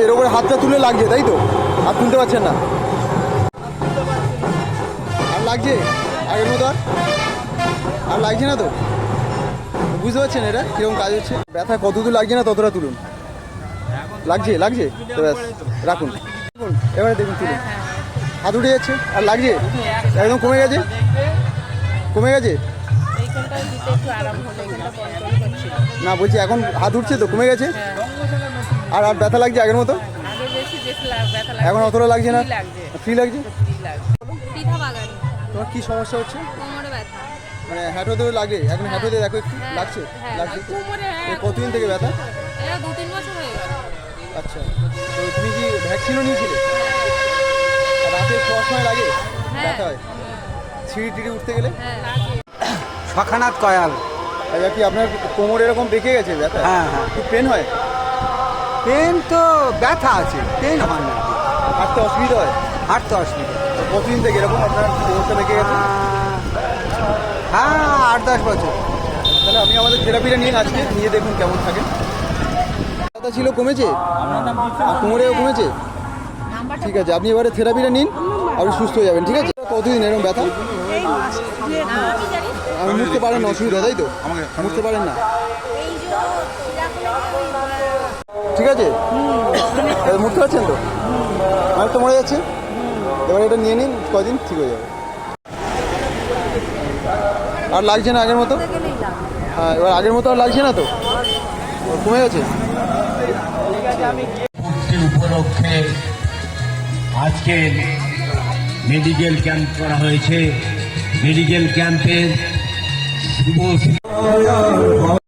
এর উপরে হাতটা তুলে লাগছে, তাই তো? আর তুলতে পারছেন না? আর লাগছে আগের মতো? আর লাগছে না তো? বুঝতে পারছেন এটা কীরকম কাজ হচ্ছে? ব্যথা কত দূর লাগছে না ততটা তুলুন। লাগছে লাগছে তো ব্যাস রাখুন। এবারে দেখুন তুলুন, হাত উঠে যাচ্ছে। আর লাগছে? একদম কমে গেছে? কমে গেছে না, বলছি এখন হাত উঠছে তো, কমে গেছে? আর আর ব্যথা লাগছে আগের মতো? এখন অতটা লাগছে না? ফ্রি লাগছে? তোমার কি সমস্যা হচ্ছে? মানে হ্যাঁটোতে লাগে এখন? হ্যাঁটোতে দেখো একটু লাগছে? লাগছে? কতদিন থেকে ব্যথা? আচ্ছা, তো তুমি কি ভ্যাকসিনও নিয়েছিলে? রাতে শোয়ার সময় লাগে ব্যথা হয়? সিঁড়ি টিড়ি উঠতে গেলে? সখানাথ কয়াল। আচ্ছা, কি আপনার কোমর এরকম বেঁকে গেছে ব্যথা? হ্যাঁ হ্যাঁ, খুব পেন হয়? পেন তো ব্যথা আছে, পেন হয় না। হাঁটতে অসুবিধা হয়? হাঁটতে অসুবিধা। তো কতদিন থেকে এরকম আপনার কোমরটা বেঁকে গেছে? হ্যাঁ 8-10 বছর। তাহলে আপনি আমাদের থেরাপিটা নিয়ে আজকে নিয়ে দেখুন কেমন থাকে। ব্যথা ছিল, কমেছে? আর কোমরেও কমেছে? ঠিক আছে, আপনি এবারে থেরাপিটা নিন, আপনি সুস্থ হয়ে যাবেন। ঠিক আছে? কতদিন এরকম ব্যথা? আমি মুছতে পারেন না, অসুবিধা, তাই তো? মুছতে পারেন না? ঠিক আছে, মুছতে পারছেন তো? আর তো মরে যাচ্ছে। এবার এটা নিয়ে নিন, কদিন ঠিক হয়ে যাবে। আর লাগছে না আগের মতো? হ্যাঁ, এবার আগের মতো আর লাগছে না তো? কমে গেছে? উপলক্ষে আজকে মেডিকেল ক্যাম্প করা হয়েছে। মেডিকেল ক্যাম্পের শুভ